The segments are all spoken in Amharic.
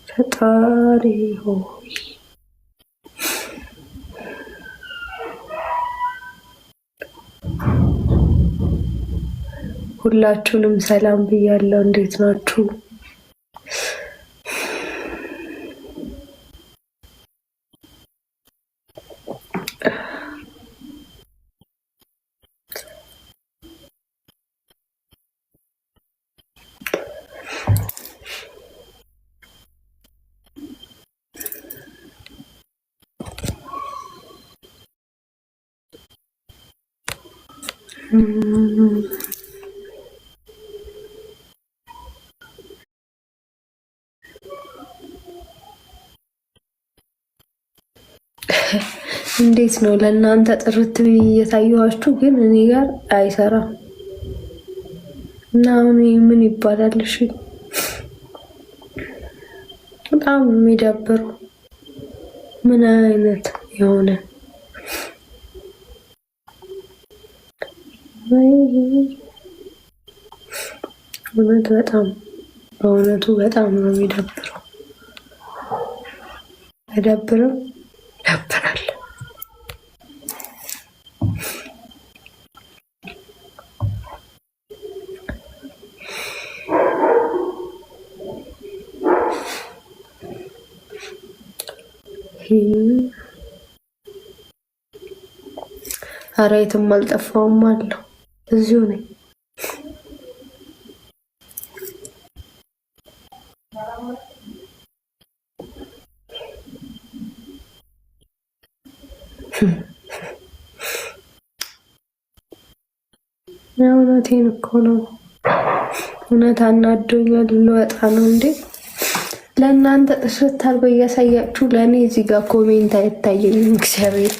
ፈጣሪ ሆይ ሁላችሁንም ሰላም ብያለሁ። እንዴት ናችሁ? እንዴት ነው ለእናንተ ጥርት ብዬ እየታየኋችሁ ግን እኔ ጋር አይሰራም እና ምን ይባላል? እሺ በጣም የሚደብር ምን አይነት የሆነ እውነት በጣም በእውነቱ በጣም ነው የሚደብረው። አይደብርም? ያበራል። ኧረ የትም አልጠፋሁም አለው እዚሁ ነኝ። እውነቴን እኮ ነው። እውነት አናዶኛል። ልወጣ ነው እንዴ? ለእናንተ ጥርት አድርጎ እያሳያችሁ ለእኔ እዚህ ጋር ኮሜንት አይታየኝም። እግዚአብሔር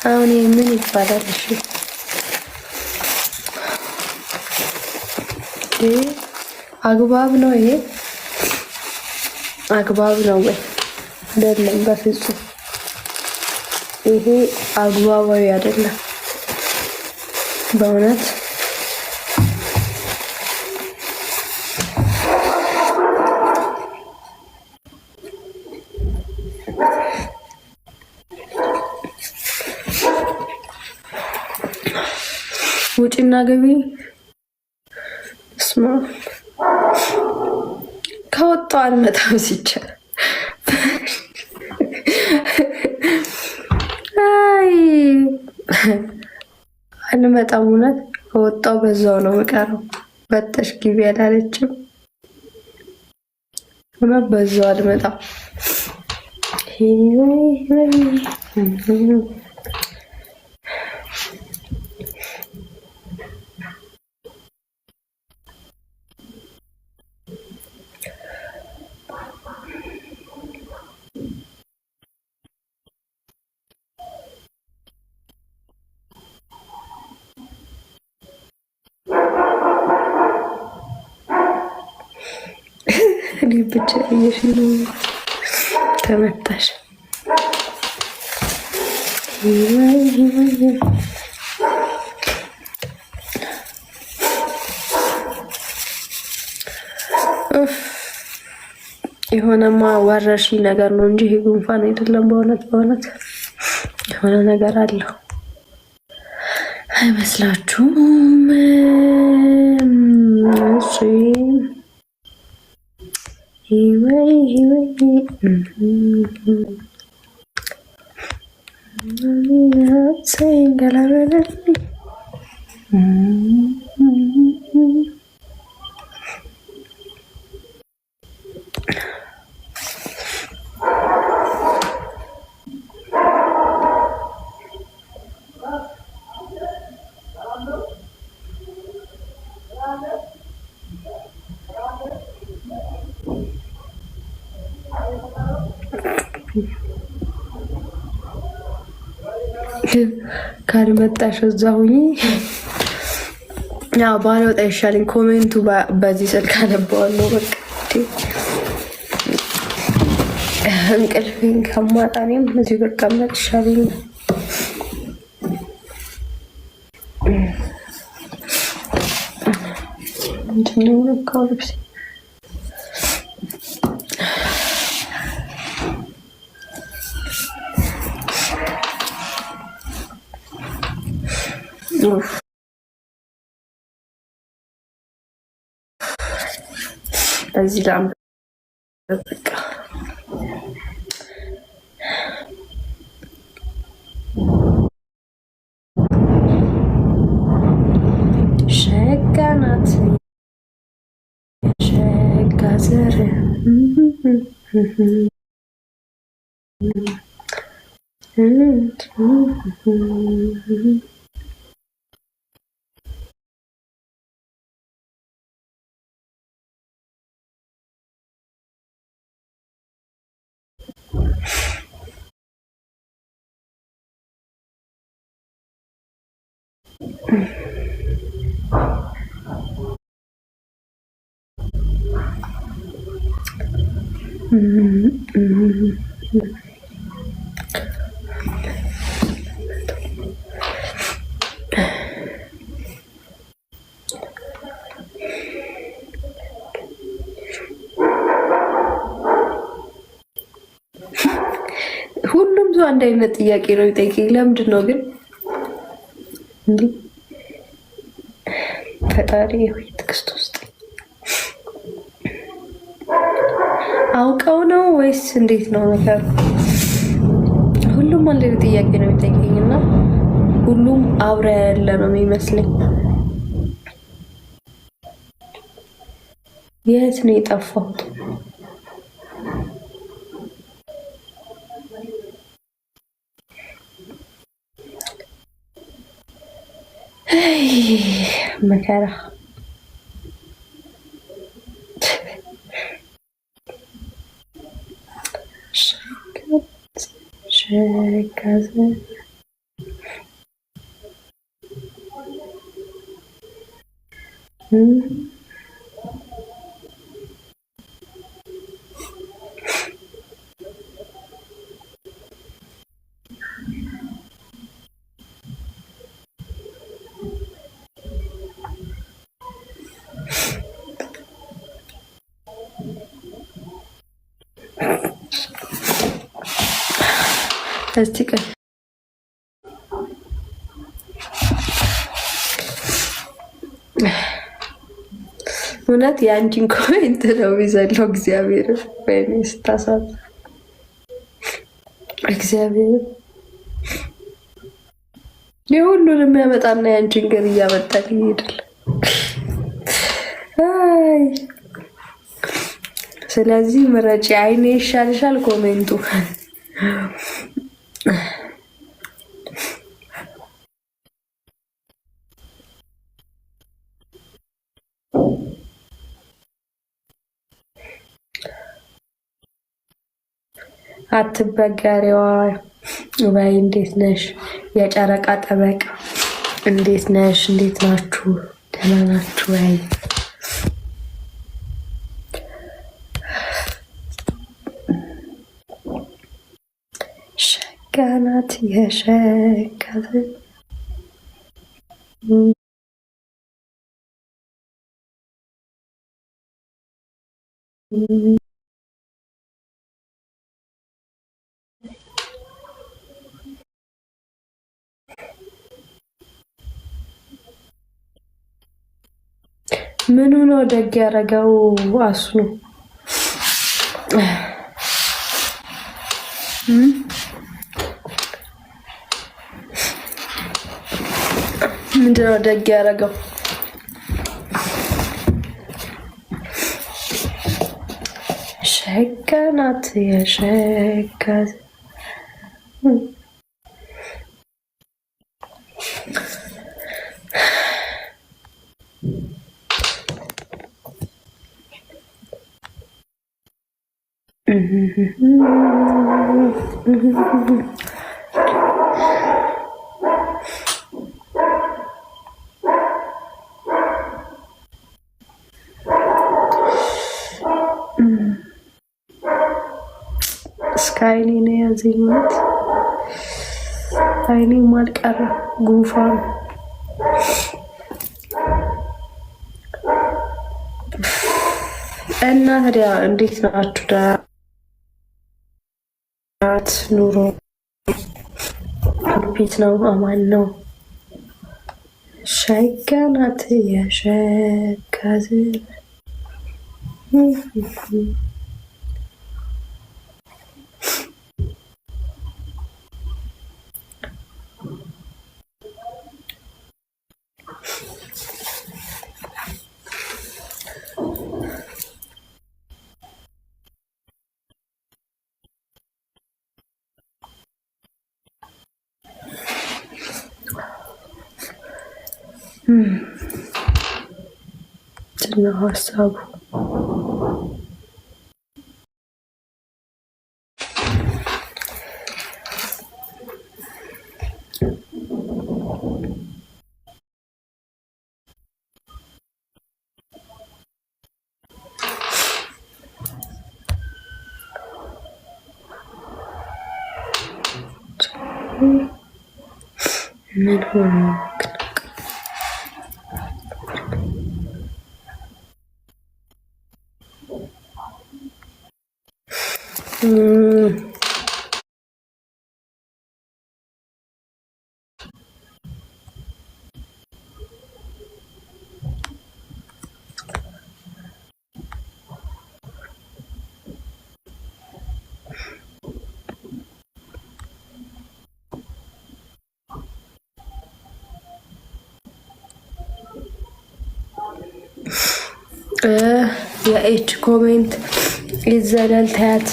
አሁን ምን ይባላል? እሺ አግባብ ነው ይሄ? አግባብ ነው ወይ? አይደለም፣ በፍጹም ይሄ አግባባዊ አይደለም በእውነት። ውጭና ገቢ ስማ ከወጣው አልመጣም ሲቻል አይ አልመጣም። እውነት ከወጣው በዛው ነው የምቀረው። በተሽ ግቢ ያላለችም እውነት በዛው አልመጣም። ብቻ እየሽኑ ተመታሽ። የሆነማ ወረርሽኝ ነገር ነው እንጂ ይሄ ጉንፋን አይደለም። በእውነት የሆነ ነገር አለው አይመስላችሁም? እሺ ካልመጣሽ እዛው ያው ባልወጣ ይሻለኝ። ኮሜንቱ በዚህ ስልክ አነባዋለሁ። በቃ እንቅልፌን ከማጣኔም እዚህ ብቀመጥ ይሻለኝ። ምንድነው ነካው ልብስ እዚህ ጋር በቃ ሸጋ ናት ሸጋ ዘር ሁሉም ሰው አንድ አይነት ጥያቄ ነው የሚጠይቀኝ። ለምንድን ነው ግን እንዴ? ፈጣሪ ሆይ ትዕግስት ውስጥ አውቀው ነው ወይስ እንዴት ነው ነገር? ሁሉም አንድ አይነት ጥያቄ ነው የሚጠይቀኝና ሁሉም አብረ ያለ ነው የሚመስለኝ። የት ነው የጠፋሁት? መከራ ሸጋዘ እስቲ ቀን እውነት የአንቺን ኮሜንት ነው የሚዘለው። እግዚአብሔር ወይኔ ስታሳብ እግዚአብሔር የሁሉንም የሚያመጣና የአንቺን ግን እያመጣል ይሄዳል። ስለዚህ ምረጪ። አይኔ ይሻልሻል ኮሜንቱ አትበገሪዋ ወይ እንዴት ነሽ? የጨረቃ ጠበቃ እንዴት ነሽ? እንዴት ናችሁ? ደህና ናችሁ ወይ? ሸጋ ናት የሸጋ ምኑ ነው ደግ ያደረገው? አሱ ነው። ምንድነው ደግ ያደረገው? ሸጋ ናት የሸጋ ስካይሊ ነው ያዘኝ ማለት አይኔ ማልቀረ ጉንፋን እና ታዲያ እንዴት ናችሁ? ዳት ኑሮ ፊት ነው? አማን ነው? ሸጋ ናት የሸጋ ዝብ ነው ሀሳቡ። ምን ሆነ? የኤች ኮሜንት ይዘለል ታያት።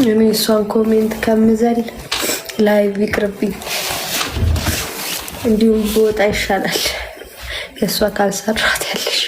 እኔ እሷን ኮሜንት ከምዘል ላይቭ ይቅርብኝ፣ እንዲሁም በወጣ ይሻላል። የእሷ ካልሰራት ያለሽ